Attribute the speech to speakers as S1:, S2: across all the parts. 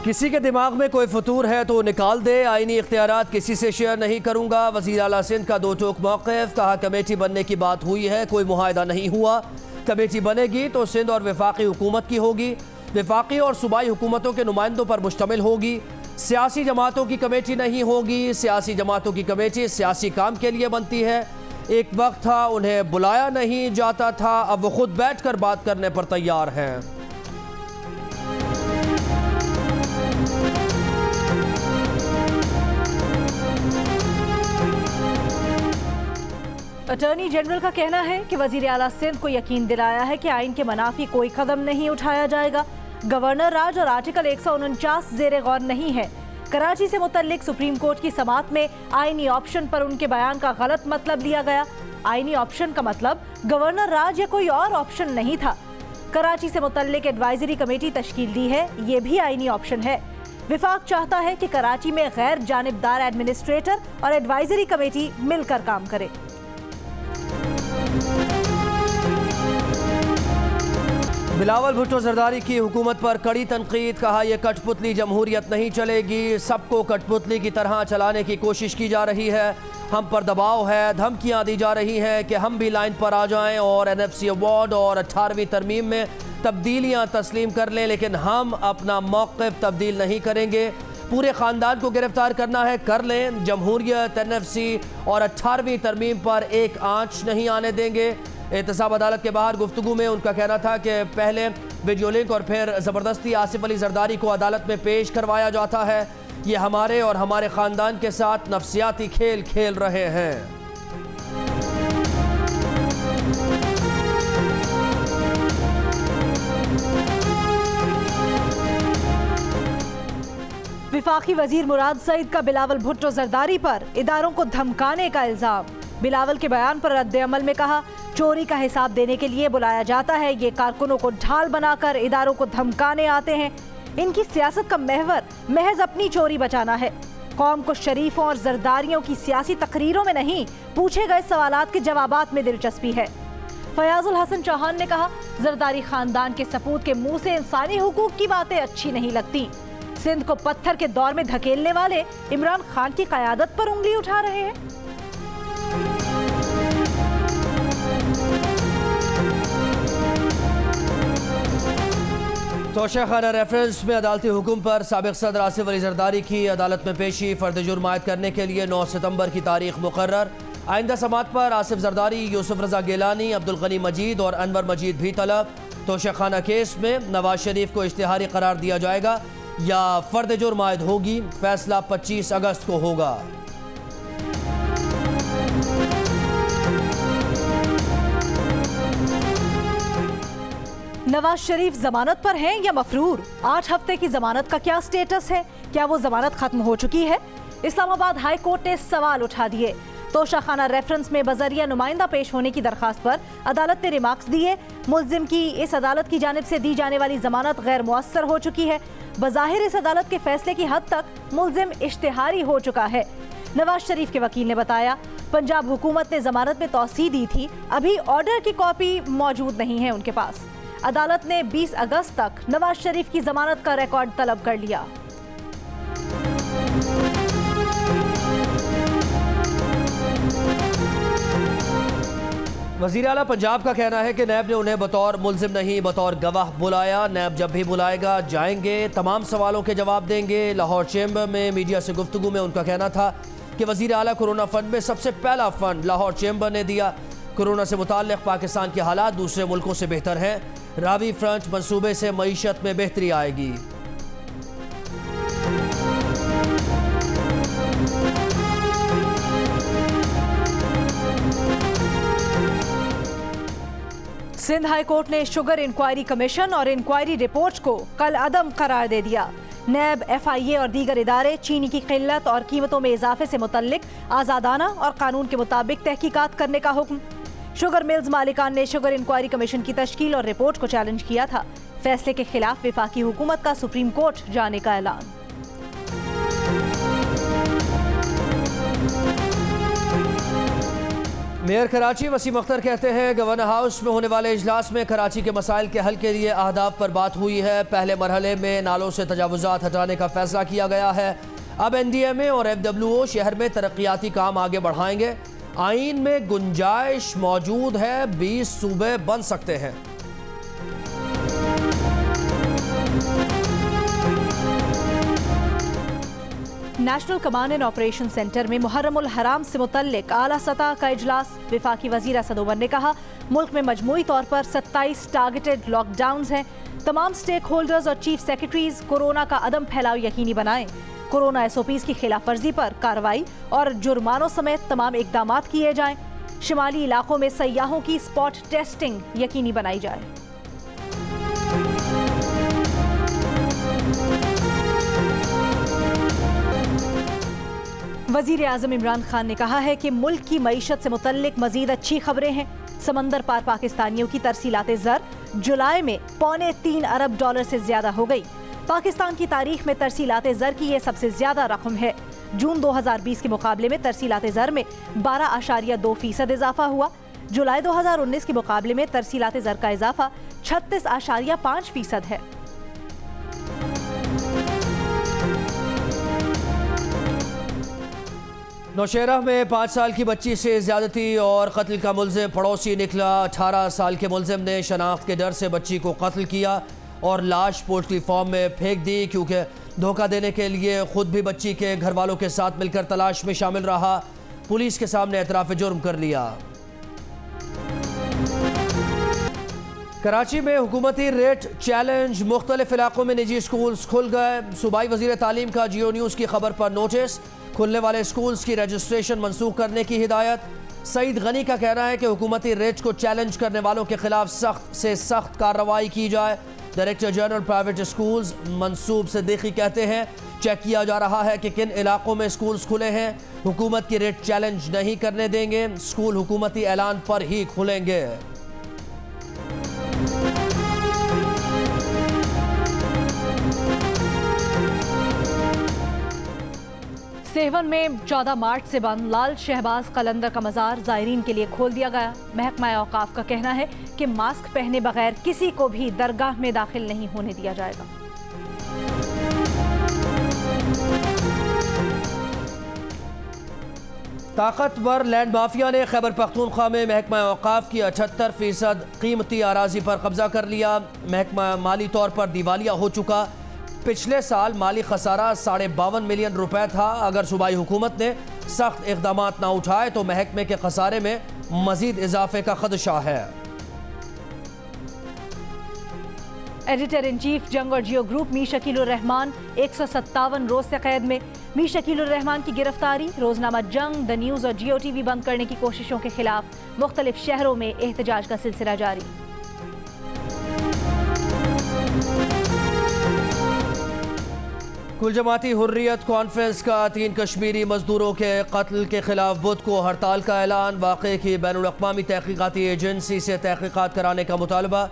S1: किसी के दिमाग में कोई फतूर है तो निकाल दे, आईनी इख्तियारात किसी से शेयर नहीं करूंगा। वज़ीर आला सिंध का दो टोक मौक़िफ़, कहा कमेटी बनने की बात हुई है, कोई मुआहिदा नहीं हुआ। कमेटी बनेगी तो सिंध और वफाकी हुकूमत की होगी, वफाकी और सूबाई हुकूमतों के नुमाइंदों पर मुश्तमिल होगी। सियासी जमातों की कमेटी नहीं होगी। सियासी जमातों की कमेटी सियासी काम के लिए बनती है। एक वक्त था उन्हें बुलाया नहीं जाता था, अब वो खुद बैठ कर बात करने पर तैयार हैं।
S2: अटॉर्नी जनरल का कहना है कि वज़ीर आला सिंध को यकीन दिलाया है कि आइन के मनाफी कोई कदम नहीं उठाया जाएगा। गवर्नर राज और आर्टिकल 149 ज़ेरे गौर नहीं है। कराची से मुतल्लिक सुप्रीम कोर्ट की समाअत में आइनी ऑप्शन पर उनके बयान का गलत मतलब लिया गया। आइनी ऑप्शन का मतलब गवर्नर राज या कोई और ऑप्शन नहीं था। कराची से मुतल्लिक एडवाइजरी कमेटी तश्कील दी है, ये भी आइनी ऑप्शन है। विफाक चाहता है कि कराची में गैर जानिबदार एडमिनिस्ट्रेटर और एडवाइजरी कमेटी मिलकर काम करे।
S1: बिलावल भुट्टो जरदारी की हुकूमत पर कड़ी तनकीद, कहा यह कठपुतली जमहूरियत नहीं चलेगी, सबको कठपुतली की तरह चलाने की कोशिश की जा रही है। हम पर दबाव है, धमकियां दी जा रही हैं कि हम भी लाइन पर आ जाएं और NFC अवार्ड और 18वीं तरमीम में तब्दीलियां तस्लीम कर लें, लेकिन हम अपना मौक़िफ़ तब्दील नहीं करेंगे। पूरे ख़ानदान को गिरफ्तार करना है, कर लें। जमहूरियत, NFC और 18वीं तरमीम पर एक आंच नहीं आने देंगे। एहतसाब अदालत के बाहर गुफ्तगू में उनका कहना था कि पहले वीडियो लिंक और फिर ज़बरदस्ती आसिफ अली जरदारी को अदालत में पेश करवाया जाता है। ये हमारे और हमारे ख़ानदान के साथ नफ्सियाती खेल खेल रहे हैं।
S2: विफाकी वजीर मुराद सईद का बिलावल भुट्टो जरदारी पर इदारों को धमकाने का इल्जाम। बिलावल के बयान पर रद्द अमल में कहा, चोरी का हिसाब देने के लिए बुलाया जाता है, ये कारकुनों को ढाल बनाकर इदारों को धमकाने आते हैं। इनकी सियासत का महवर महज अपनी चोरी बचाना है। कौम को शरीफों और जरदारियों की सियासी तकरीरों में नहीं, पूछे गए सवालात के जवाबात में दिलचस्पी है। फयाजुल हसन चौहान ने कहा, जरदारी खानदान के सपूत के मुंह से इंसानी हुकूक की बातें अच्छी नहीं लगती। सिंध को पत्थर के दौर में धकेलने वाले इमरान खान की क़यादत पर उंगली उठा रहे हैं।
S1: तोशाखाना रेफरेंस में अदालती हुक्म पर साबिक सदर आसिफ अली जरदारी की अदालत में पेशी, फर्द जुर्म आयद करने के लिए 9 सितंबर की तारीख मुकर्रर। आइंदा समात पर आसिफ जरदारी, यूसुफ रजा गिलानी, अब्दुल गनी मजीद और अनवर मजीद भी तलब। तोशाखाना केस में नवाज शरीफ को इश्तिहारी करार दिया जाएगा या फर्द जुर्म आयद होगी, फैसला 25 अगस्त को होगा।
S2: नवाज शरीफ जमानत पर हैं या मफरूर? 8 हफ्ते की जमानत का क्या स्टेटस है? क्या वो जमानत खत्म हो चुकी है? इस्लामाबाद हाई कोर्ट ने सवाल उठा दिए। तोशाखाना रेफरेंस में बजरिया नुमाइंदा पेश होने की दरखास्त पर अदालत ने रिमार्क्स दिए। मुल्जिम की इस अदालत की जानिब से दी जाने वाली जमानत गैर मुअस्सर हो चुकी है। बज़ाहिर इस अदालत के फैसले की हद तक मुल्जिम इश्तिहारी हो चुका है। नवाज शरीफ के वकील ने बताया, पंजाब हुकूमत ने जमानत में तौसीह दी थी, अभी ऑर्डर की कॉपी मौजूद नहीं है उनके पास। अदालत ने 20 अगस्त तक नवाज शरीफ की जमानत का रिकॉर्ड तलब कर लिया।
S1: वज़ीर आला पंजाब का कहना है कि नैब ने उन्हें बतौर मुल्जिम नहीं बतौर गवाह बुलाया। नैब जब भी बुलाएगा जाएंगे, तमाम सवालों के जवाब देंगे। लाहौर चैम्बर में मीडिया से गुफ्तगू में उनका कहना था कि वज़ीर आला कोरोना फंड में सबसे पहला फंड लाहौर चैम्बर ने दिया। कोरोना से मुताल्लिक़ पाकिस्तान के हालात दूसरे मुल्कों से बेहतर हैं। रावी फ्रंट मंसूबे से मईशत में बेहतरी आएगी।
S2: सिंध हाई कोर्ट ने शुगर इंक्वायरी कमीशन और इंक्वायरी रिपोर्ट को कल अदम करार दे दिया। नैब, FIA और दीगर इदारे चीनी की किल्लत और कीमतों में इजाफे से मुतल्लिक आज़ादाना और कानून के मुताबिक तहकीकात करने का हुक्म। शुगर मिल्स मालिकान ने शुगर इंक्वायरी कमीशन की तश्कील और रिपोर्ट को चैलेंज किया था। फैसले के खिलाफ विफाकी हुकूमत का सुप्रीम कोर्ट जाने का ऐलान।
S1: मेयर कराची वसीम अख्तर कहते हैं गवर्नर हाउस में होने वाले इजलास में कराची के मसाइल के हल के लिए अहदाफ पर बात हुई है। पहले मरहले में नालों से तजावुजात हटाने का फैसला किया गया है। अब NDMA और FWO शहर में तरक्याती काम आगे बढ़ाएंगे। आईन में गुंजाइश मौजूद है, 20 सूबे बन सकते हैं।
S2: National command and operation centre में मुहर्रमुल हराम से मुतल्लिक आला सतह का इजलास। विफाकी वजीर असद उमर ने कहा, मुल्क में मजमूई तौर पर 27 टारगेटेड लॉकडाउन हैं। तमाम स्टेक होल्डर्स और चीफ सेक्रेटरीज कोरोना का अदम फैलाव यकीनी बनाएं। कोरोना SOPs की खिलाफ वर्जी पर कार्रवाई और जुर्मानों समेत तमाम इकदाम किए जाएं। शिमाली इलाकों में सयाहों की स्पॉट टेस्टिंग यकीनी बनाई जाए। वजीर आज़म इमरान खान ने कहा है कि मुल्क की मईशत से मुतल्लिक मजीद अच्छी खबरें हैं। समंदर पार पाकिस्तानियों की तरसीलाते ज़र जुलाई में $3.25 अरब से ज्यादा हो गई। पाकिस्तान की तारीख में तरसीलाते ज़र की यह सबसे ज्यादा रकम है। जून 2020 के मुकाबले में तरसीलाते ज़र में 12.2% इजाफा हुआ। जुलाई 2019 के मुकाबले में तरसीलाते ज़र का इजाफा 36.5% है।
S1: नौशहरा में 5 साल की बच्ची से ज्यादती और कत्ल का मुल्जिम पड़ोसी निकला। 18 साल के मुल्जिम ने शनाख्त के डर से बच्ची को कत्ल किया और लाश पोल्ट्री फार्म में फेंक दी, क्योंकि धोखा देने के लिए खुद भी बच्ची के घर वालों के साथ मिलकर तलाश में शामिल रहा। पुलिस के सामने एतराफ़ जुर्म कर लिया। कराची में हुकूमती रेट चैलेंज, मुख्तलिफ इलाकों में निजी स्कूल्स खुल गए। सूबाई वज़ीर तालीम का जियो न्यूज़ की खबर पर नोटिस, खुलने वाले स्कूल्स की रजिस्ट्रेशन मनसूख करने की हिदायत। सईद गनी का कहना है कि हुकूमती रेट को चैलेंज करने वालों के खिलाफ सख्त से सख्त कार्रवाई की जाए। Director general private schools Mansoob Siddiqui कहते हैं, चेक किया जा रहा है कि किन इलाकों में स्कूल्स खुले हैं। हुकूमत की रेट चैलेंज नहीं करने देंगे। स्कूल हुकूमती ऐलान पर ही खुलेंगे।
S2: सेवन में 14 मार्च से बंद लाल शहबाज कलंदर का मज़ार ज़ायरीन के लिए खोल दिया गया। महकमा औकाफ का कहना है कि मास्क पहने बगैर किसी को भी दरगाह में दाखिल नहीं होने दिया जाएगा।
S1: ताकतवर लैंड माफिया ने खैबर पख्तूनख्वा में महकमा औकाफ की 78% कीमती अराजी पर कब्जा कर लिया। महकमा माली तौर पर दिवालिया हो चुका। पिछले साल माली खसारा 52.5 मिलियन रुपए था। अगर सूबाई हुकूमत ने सख्त इकदाम ना उठाए तो महकमे के खसारे में मजीद इजाफे का खदशा है।
S2: एडिटर इन चीफ जंग और जियो ग्रुप मीर शकीलुर रहमान 157 रोज से कैद में। मीर शकीलुर रहमान की गिरफ्तारी, रोजनामा जंग, द न्यूज़ और जियो TV बंद करने की कोशिशों के खिलाफ मुख्तलिफ शहरों में एहतजाज का सिलसिला जारी।
S1: कुल जमाती हुर्रियत कॉन्फ्रेंस का 3 कश्मीरी मजदूरों के कत्ल के खिलाफ बुध को हड़ताल का ऐलान। वाक़े की बैनुल अक़वामी तहक़ीक़ाती एजेंसी से तहक़ीक़ात कराने का मुतालबा।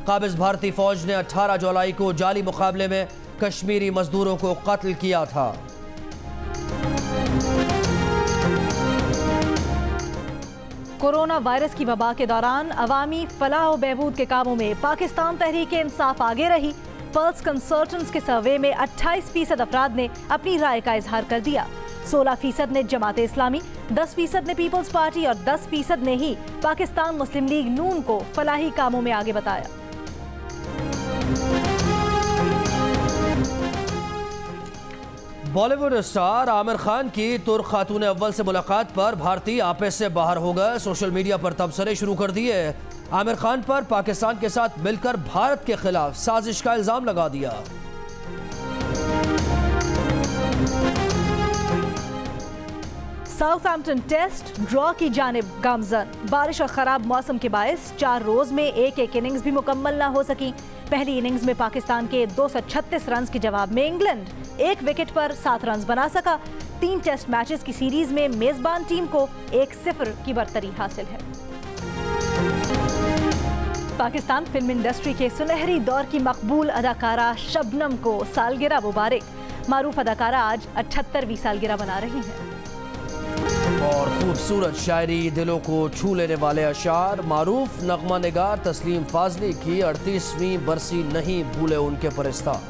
S1: काबिज़ भारतीय फ़ौज ने 18 जुलाई को जाली मुकाबले में कश्मीरी मजदूरों को कत्ल किया था।
S2: कोरोना वायरस की वबा के दौरान अवामी फलाह और बहबूद के कामों में पाकिस्तान तहरीक इंसाफ आगे रही। पल्स कंसल्टेंट्स के सर्वे में 28% अफराद ने अपनी राय का इजहार कर दिया। 16% ने जमात इस्लामी, 10% ने पीपल्स पार्टी और 10% ने ही पाकिस्तान मुस्लिम लीग नून को फलाही कामों में आगे बताया।
S1: बॉलीवुड स्टार आमिर खान की तुर्क खातून अव्वल से मुलाकात पर भारतीय आपे से बाहर हो गए। सोशल मीडिया पर तबसरे शुरू कर दिए। आमिर खान पर पाकिस्तान के साथ मिलकर भारत के खिलाफ साजिश का इल्जाम लगा दिया।
S2: साउथहैम्पटन टेस्ट ड्रॉ की जानिब गामजन। बारिश और खराब मौसम के बायस 4 रोज में एक इनिंग्स भी मुकम्मल ना हो सकी। पहली इनिंग्स में पाकिस्तान के 236 रन के जवाब में इंग्लैंड 1 विकेट पर 7 रन बना सका। 3 टेस्ट मैचेस की सीरीज में मेजबान टीम को 1-0 की बरतरी हासिल है। पाकिस्तान फिल्म इंडस्ट्री के सुनहरी दौर की मकबूल अदाकारा शबनम को सालगिरह मुबारक। मारूफ अदाकारा आज 78वीं सालगिरह मना रही हैं।
S1: और खूबसूरत शायरी, दिलों को छू लेने वाले अशार। मारूफ नगमा निगार तस्लीम फाजली की 38वीं बरसी नहीं भूले उनके परिस्ता।